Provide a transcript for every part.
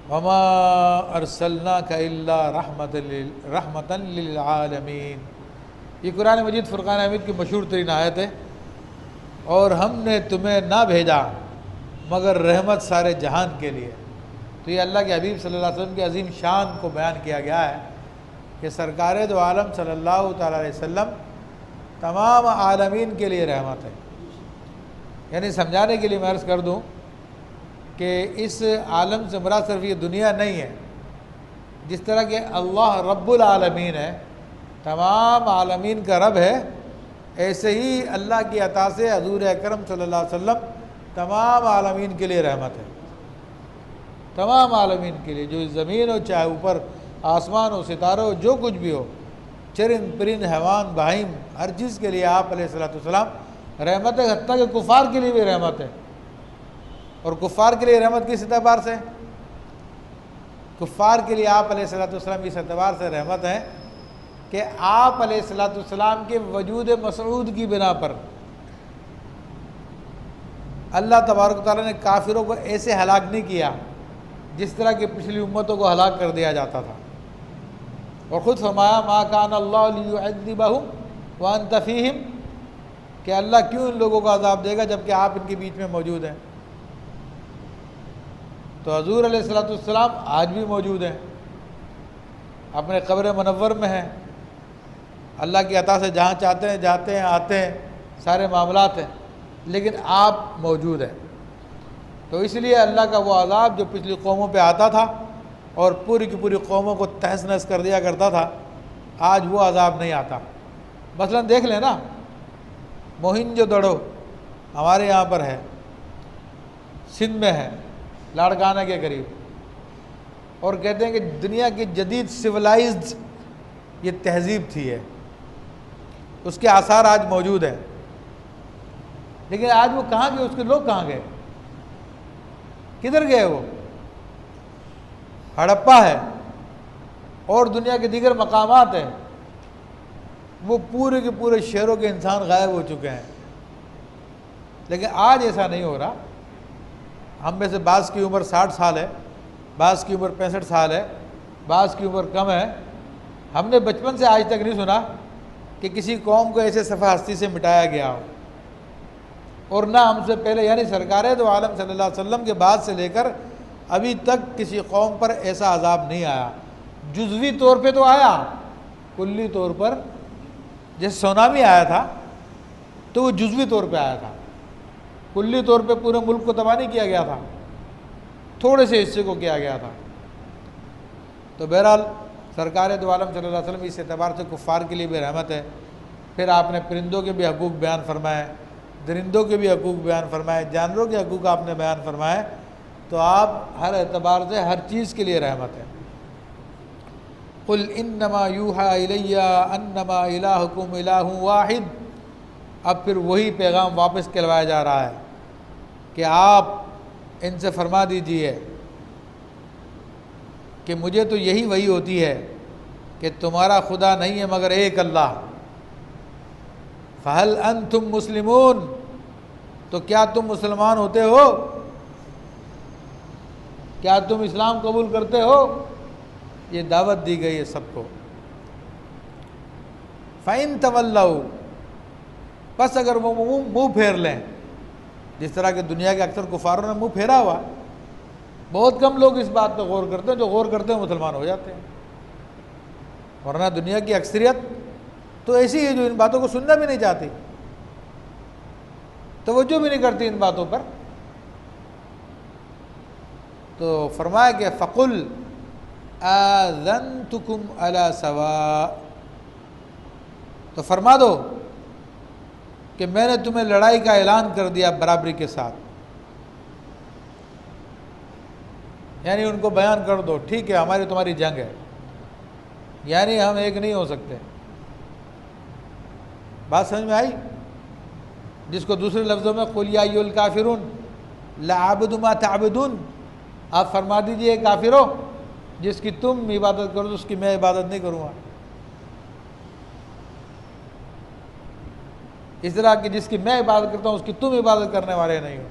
وما ارسلناک الا رحمتا للعالمین۔ یہ قرآن مجید فرقان حمید کی مشہور ترین آیت ہے، اور ہم نے تمہیں نہ بھیجا مگر رحمت سارے جہان کے لیے۔ تو یہ اللہ کے حبیب صلی اللہ علیہ وسلم کی عظیم شان کو بیان کیا گیا ہے کہ سرکار دو عالم صلی اللہ تعالیٰ علیہ وسلم تمام عالمین کے لیے رحمت ہے۔ یعنی سمجھانے کے لیے میں عرض کر دوں کہ اس عالم سے مراد صرف یہ دنیا نہیں ہے، جس طرح کہ اللہ رب العالمین ہے، تمام عالمین کا رب ہے، ایسے ہی اللہ کی عطا سے حضور اکرم صلی اللہ علیہ وسلم تمام عالمین کے لیے رحمت ہے۔ تمام عالمین کے لیے، جو زمین ہو، چاہے اوپر آسمان ہو، ستارے ہو، جو کچھ بھی ہو، چرند پرند حیوان بہائم، ہر چیز کے لیے آپ علیہ السلام رحمت ہے، حتیٰ کہ کفار کے لیے بھی رحمت ہے۔ اور کفار کے لیے رحمت کس اعتبار سے؟ کفار کے لیے آپ علیہ السلام اس اعتبار سے رحمت ہے کہ آپ علیہ السلام کے وجود مسعود کی بنا پر اللہ تبارک و تعالیٰ نے کافروں کو ایسے ہلاک نہیں کیا جس طرح کہ پچھلی امتوں کو ہلاک کر دیا جاتا تھا۔ اور خود فرمایا ما کان اللہ لیعذبہم وانت فیہم، کہ اللہ کیوں ان لوگوں کو عذاب دے گا جبکہ آپ ان کے بیچ میں موجود ہیں۔ تو حضور علیہ السلام آج بھی موجود ہیں، اپنے قبر منور میں ہیں، اللہ کی عطا سے جہاں چاہتے ہیں جاتے ہیں، آتے ہیں، سارے معاملات ہیں، لیکن آپ موجود ہیں۔ تو اس لیے اللہ کا وہ عذاب جو پچھلی قوموں پہ آتا تھا اور پوری کی پوری قوموں کو تہس نہس کر دیا کرتا تھا، آج وہ عذاب نہیں آتا۔ مثلا دیکھ لیں نا، موہنجو دڑو ہمارے یہاں پر ہے، سندھ میں ہے، لاڑکانہ کے قریب، اور کہتے ہیں کہ دنیا کی جدید سویلائزڈ یہ تہذیب تھی ہے، اس کے آثار آج موجود ہیں، لیکن آج وہ کہاں گئے؟ اس کے لوگ کہاں گئے؟ کدھر گئے وہ؟ ہڑپا ہے اور دنیا کے دیگر مقامات ہیں، وہ پورے کے پورے شہروں کے انسان غائب ہو چکے ہیں۔ لیکن آج ایسا نہیں ہو رہا۔ ہم میں سے بعض کی عمر 60 سال ہے، بعض کی عمر 65 سال ہے، بعض کی عمر کم ہے۔ ہم نے بچپن سے آج تک نہیں سنا کہ کسی قوم کو ایسے صفحہ ہستی سے مٹایا گیا ہو، اور نہ ہم سے پہلے، یعنی سرکار دو عالم صلی اللہ علیہ وسلم کے بعد سے لے کر ابھی تک کسی قوم پر ایسا عذاب نہیں آیا۔ جزوی طور پہ تو آیا، کلی طور پر جیسے سونامی آیا تھا تو وہ جزوی طور پہ آیا تھا، کلی طور پہ پورے ملک کو تباہ نہیں کیا گیا تھا، تھوڑے سے حصے کو کیا گیا تھا۔ تو بہرحال سرکار دو عالم صلی اللہ علیہ وسلم اس اعتبار سے کفار کے لیے بھی رحمت ہے۔ پھر آپ نے پرندوں کے بھی حقوق بیان فرمائے، درندوں کے بھی حقوق بیان فرمائے، جانوروں کے حقوق آپ نے بیان فرمائے، تو آپ ہر اعتبار سے ہر چیز کے لیے رحمت ہے۔ قل انما یوحی الی انما الہکم الہ واحد۔ اب پھر وہی پیغام واپس کہلوایا جا رہا ہے کہ آپ ان سے فرما دیجئے کہ مجھے تو یہی وحی ہوتی ہے کہ تمہارا خدا نہیں ہے مگر ایک اللہ۔ فَهَلْ أَنْتُمْ مُسْلِمُونَ، تو کیا تم مسلمان ہوتے ہو؟ کیا تم اسلام قبول کرتے ہو؟ یہ دعوت دی گئی ہے سب کو۔ فَإِن تَوَلَّوْا، بس اگر وہ منہ پھیر لیں، جس طرح کہ دنیا کے اکثر کفاروں نے منہ پھیرا ہوا، بہت کم لوگ اس بات پہ غور کرتے ہیں، جو غور کرتے ہیں مسلمان ہو جاتے ہیں، ورنہ دنیا کی اکثریت تو ایسی ہے جو ان باتوں کو سننا بھی نہیں چاہتی، توجہ بھی نہیں کرتی ان باتوں پر۔ تو فرمایا کہ فَقُلْ آذَنْتُكُمْ عَلَى سَوَاءٍ، تو فرما دو کہ میں نے تمہیں لڑائی کا اعلان کر دیا برابری کے ساتھ، یعنی ان کو بیان کر دو ٹھیک ہے ہماری تمہاری جنگ ہے، یعنی ہم ایک نہیں ہو سکتے۔ بات سمجھ میں آئی؟ جس کو دوسرے لفظوں میں قُلْ يَا أَيُّهَا الْكَافِرُونَ لَا أَعْبُدُ مَا تَعْبُدُونَ، آپ فرما دیجئے کافرو، جس کی تم عبادت کرو اس کی میں عبادت نہیں کروں گا، اس طرح کہ جس کی میں عبادت کرتا ہوں اس کی تم عبادت کرنے والے نہیں ہو۔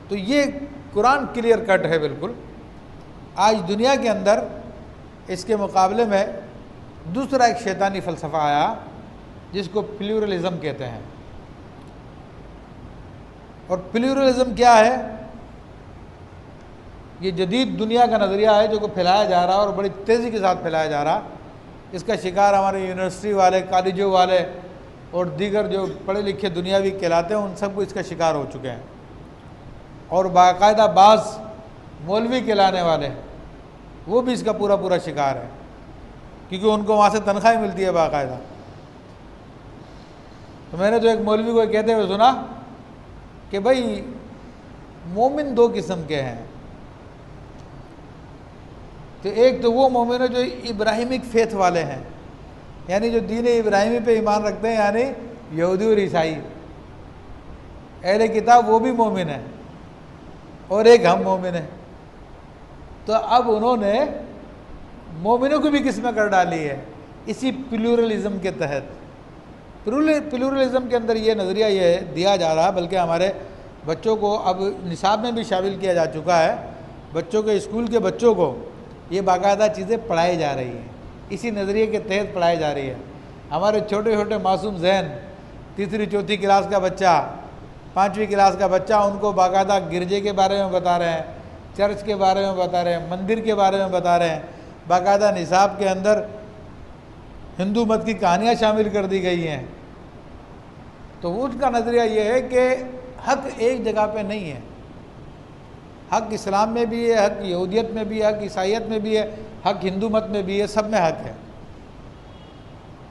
تو یہ قرآن کلیئر کٹ ہے بالکل آج دنیا کے اندر اس کے مقابلے میں دوسرا ایک شیطانی فلسفہ آیا جس کو پلیورلزم کہتے ہیں. اور پلیورلزم کیا ہے؟ یہ جدید دنیا کا نظریہ ہے جو کہ پھیلایا جا رہا اور بڑی تیزی کے ساتھ پھیلایا جا رہا. اس کا شکار ہمارے یونیورسٹی والے، کالجوں والے اور دیگر جو پڑھے لکھے دنیاوی کہلاتے ہیں ان سب کو اس کا شکار ہو چکے ہیں. اور باقاعدہ بعض مولوی کہلانے والے وہ بھی اس کا پورا پورا شکار ہے، کیونکہ ان کو وہاں سے تنخواہیں ملتی ہے باقاعدہ. تو میں نے تو ایک مولوی کو کہتے ہوئے سنا کہ بھائی مومن دو قسم کے ہیں. تو ایک تو وہ مومن ہے جو ابراہیمک فیتھ والے ہیں، یعنی جو دین ابراہیمی پہ ایمان رکھتے ہیں، یعنی یہودی اور عیسائی اہل کتاب، وہ بھی مومن ہیں. اور ایک ہم مومن ہیں. تو اب انہوں نے مومنوں کو بھی قسمیں کر ڈالی ہے اسی پلیورلزم کے تحت. پلیورلزم کے اندر یہ نظریہ یہ دیا جا رہا، بلکہ ہمارے بچوں کو اب نصاب میں بھی شامل کیا جا چکا ہے. بچوں کے اسکول کے بچوں کو یہ باقاعدہ چیزیں پڑھائی جا رہی ہیں، اسی نظریے کے تحت پڑھائی جا رہی ہے. ہمارے چھوٹے چھوٹے معصوم ذہن، تیسری چوتھی کلاس کا بچہ، پانچویں کلاس کا بچہ، ان کو باقاعدہ گرجے کے بارے میں بتا رہے ہیں، چرچ کے بارے میں بتا رہے ہیں، مندر کے بارے میں بتا رہے ہیں. باقاعدہ نصاب کے اندر ہندو مت کی کہانیاں شامل کر دی گئی ہیں. تو ان کا نظریہ یہ ہے کہ حق ایک جگہ پہ نہیں ہے. حق اسلام میں بھی ہے، حق یہودیت میں بھی ہے، حق عیسائیت میں بھی ہے، حق ہندو مت میں بھی ہے، سب میں حق ہے.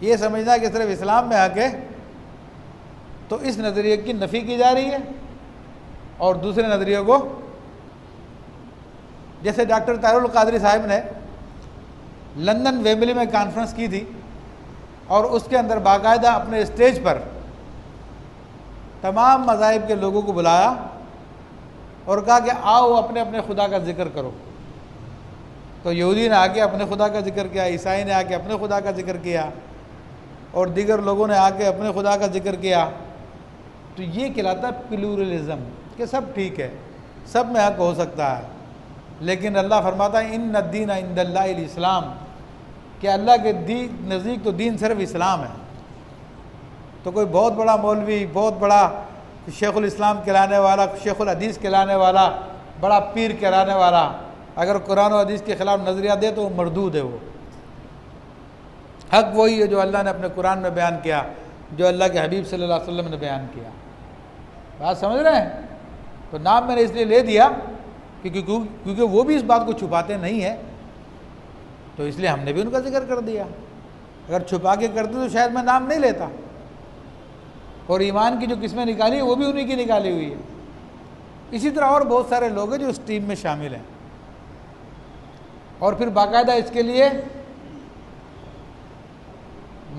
یہ سمجھنا کہ صرف اسلام میں حق ہے، تو اس نظریے کی نفی کی جا رہی ہے. اور دوسرے نظریے کو، جیسے ڈاکٹر طاہر القادری صاحب نے لندن ویمبلی میں کانفرنس کی تھی اور اس کے اندر باقاعدہ اپنے اسٹیج پر تمام مذاہب کے لوگوں کو بلایا اور کہا کہ آؤ اپنے اپنے خدا کا ذکر کرو. تو یہودی نے آ کے اپنے خدا کا ذکر کیا، عیسائی نے آ کے اپنے خدا کا ذکر کیا، اور دیگر لوگوں نے آ کے اپنے خدا کا ذکر کیا. تو یہ کہلاتا ہے پلیورلزم، کہ سب ٹھیک ہے، سب میں حق ہو سکتا ہے. لیکن اللہ فرماتا ہے ان الدین عند اللہ الاسلام، کہ اللہ کے نزدیک تو دین صرف اسلام ہے. تو کوئی بہت بڑا مولوی، بہت بڑا شیخ الاسلام کہلانے والا، شیخ الحدیث کہلانے والا، بڑا پیر کہلانے والا، اگر قرآن و حدیث کے خلاف نظریہ دے تو وہ مردود ہے. وہ حق وہی ہے جو اللہ نے اپنے قرآن میں بیان کیا، جو اللہ کے حبیب صلی اللہ علیہ وسلم نے بیان کیا. بات سمجھ رہے ہیں؟ تو نام میں نے اس لیے لے دیا کیونکہ وہ بھی اس بات کو چھپاتے نہیں ہیں، تو اس لیے ہم نے بھی ان کا ذکر کر دیا. اگر چھپا کے کرتے تو شاید میں نام نہیں لیتا. اور ایمان کی جو قسمیں نکالی وہ بھی انہی کی نکالی ہوئی ہے. اسی طرح اور بہت سارے لوگ ہیں جو اس ٹیم میں شامل ہیں. اور پھر باقاعدہ اس کے لیے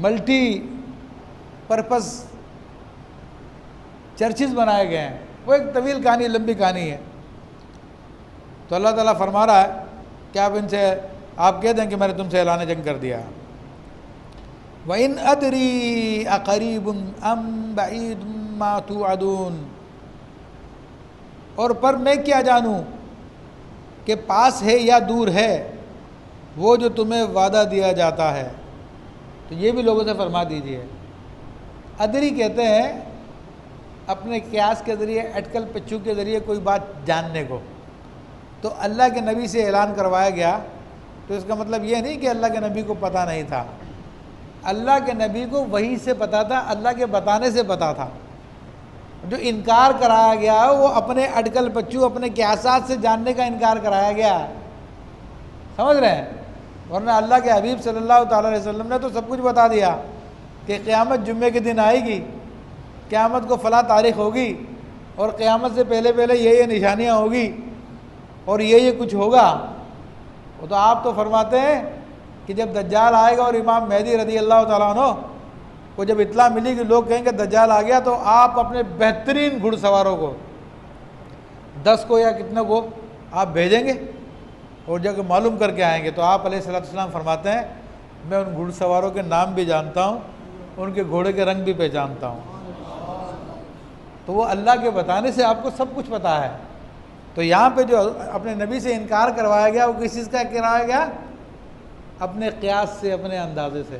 ملٹی پرپز چرچز بنائے گئے ہیں. وہ ایک طویل کہانی، لمبی کہانی ہے. تو اللہ تعالیٰ فرما رہا ہے کہ آپ ان سے آپ کہہ دیں کہ میں نے تم سے اعلان جنگ کر دیا. وَإِنْ أَدْرِي أَقَرِيبٌ أَمْ بَعِيدٌ مَا تُوعَدُونَ، اور پر میں کیا جانوں کہ پاس ہے یا دور ہے وہ جو تمہیں وعدہ دیا جاتا ہے. تو یہ بھی لوگوں سے فرما دیجئے. ادری کہتے ہیں اپنے قیاس کے ذریعے، اٹکل پچو کے ذریعے کوئی بات جاننے کو. تو اللہ کے نبی سے اعلان کروایا گیا تو اس کا مطلب یہ نہیں کہ اللہ کے نبی کو پتہ نہیں تھا. اللہ کے نبی کو وحی سے پتہ تھا، اللہ کے بتانے سے پتہ تھا. جو انکار کرایا گیا وہ اپنے اٹکل پچو، اپنے قیاسات سے جاننے کا انکار کرایا گیا. سمجھ رہے ہیں؟ ورنہ اللہ کے حبیب صلی اللہ تعالیٰ علیہ وسلم نے تو سب کچھ بتا دیا کہ قیامت جمعے کے دن آئے گی، قیامت کو فلاں تاریخ ہوگی، اور قیامت سے پہلے پہلے یہ نشانیاں ہوگی اور یہ کچھ ہوگا. وہ تو آپ تو فرماتے ہیں کہ جب دجال آئے گا اور امام مہدی رضی اللہ تعالیٰ عنہ کو جب اطلاع ملی کہ لوگ کہیں گے دجال آ گیا، تو آپ اپنے بہترین گھڑ سواروں کو 10 کو یا کتنے کو آپ بھیجیں گے اور جا کے معلوم کر کے آئیں گے. تو آپ علیہ السلام فرماتے ہیں میں ان گھڑ سواروں کے نام بھی جانتا ہوں، ان کے گھوڑے کے رنگ بھی پہچانتا ہوں. تو وہ اللہ کے بتانے سے آپ کو سب کچھ پتہ ہے. تو یہاں پہ جو اپنے نبی سے انکار کروایا گیا وہ کس چیز کا کرایا گیا؟ اپنے قیاس سے، اپنے اندازے سے۔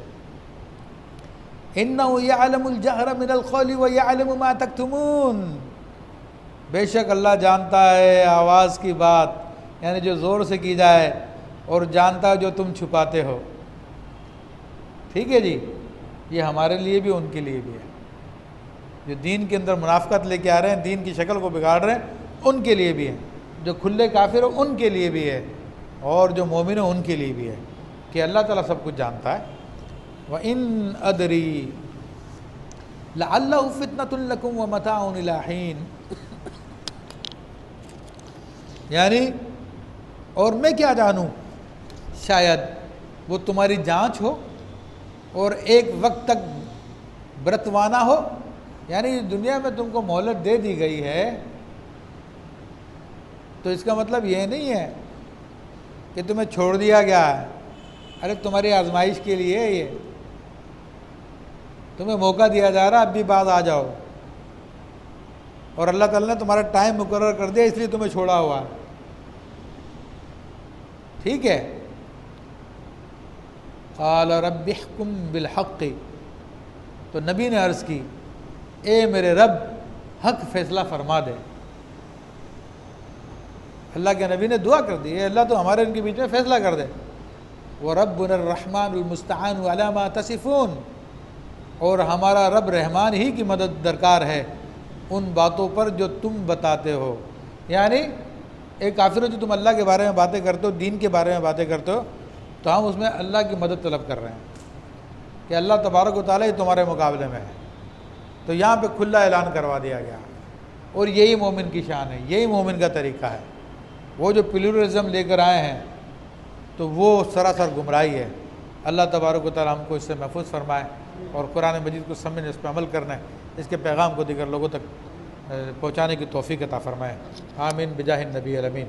اِنَّهُ يَعْلَمُ الْجَهْرَ مِنَ الْقَوْلِ وَيَعْلَمُ مَا تَكْتُمُونَ، بے شک اللہ جانتا ہے آواز کی بات، یعنی جو زور سے کی جائے، اور جانتا ہے جو تم چھپاتے ہو۔ ٹھیک ہے جی، یہ ہمارے لیے بھی ان کے لیے بھی ہے۔ جو دین کے اندر منافقت لے کے آ رہے ہیں، دین کی شکل کو بگاڑ رہے ہیں، ان کے لیے بھی ہے۔ جو کھلے کافر ہو ان کے لیے بھی ہے، اور جو مومن ہو ان کے لیے بھی ہے، کہ اللہ تعالیٰ سب کچھ جانتا ہے۔ وَإِنْ أَدْرِي لَعَلَّهُ فِتْنَةٌ لَكُمْ وَمَتَاعٌ إِلَىٰ حِينٍ، یعنی اور میں کیا جانوں، شاید وہ تمہاری جانچ ہو اور ایک وقت تک برتوانا ہو، یعنی دنیا میں تم کو مہلت دے دی گئی ہے، تو اس کا مطلب یہ نہیں ہے کہ تمہیں چھوڑ دیا گیا ہے۔ ارے تمہاری آزمائش کے لیے یہ تمہیں موقع دیا جا رہا، اب بھی بعد آ جاؤ، اور اللہ تعالیٰ نے تمہارا ٹائم مقرر کر دیا، اس لیے تمہیں چھوڑا ہوا ہے۔ ٹھیک ہے۔ قال رب احکم بالحق، تو نبی نے عرض کی اے میرے رب حق فیصلہ فرما دے۔ اللہ کے نبی نے دعا کر دی، اے اللہ تو ہمارے ان کے بیچ میں فیصلہ کر دے۔ وَرَبُّنَا الرَّحْمَنُ الْمُسْتَعَانُ عَلَىٰ مَا تَصِفُونَ، اور ہمارا رب رحمان ہی کی مدد درکار ہے ان باتوں پر جو تم بتاتے ہو۔ یعنی ایک کافر جو تم اللہ کے بارے میں باتیں کرتے ہو، دین کے بارے میں باتیں کرتے ہو، تو ہم اس میں اللہ کی مدد طلب کر رہے ہیں کہ اللہ تبارک و تعالیٰ ہی تمہارے مقابلے میں ہے۔ تو یہاں پہ کھلا اعلان کروا دیا گیا، اور یہی مومن کی شان ہے، یہی مومن کا طریقہ ہے۔ وہ جو پلیورلزم لے کر آئے ہیں تو وہ سراسر گمراہی ہے۔ اللہ تبارک و تعالیٰ ہم کو اس سے محفوظ فرمائے، اور قرآن مجید کو سمجھنے، اس پہ عمل کرنا ہے، اس کے پیغام کو دیگر لوگوں تک پہنچانے کی توفیق عطا فرمائے۔ آمین بجاہ النبی الامین۔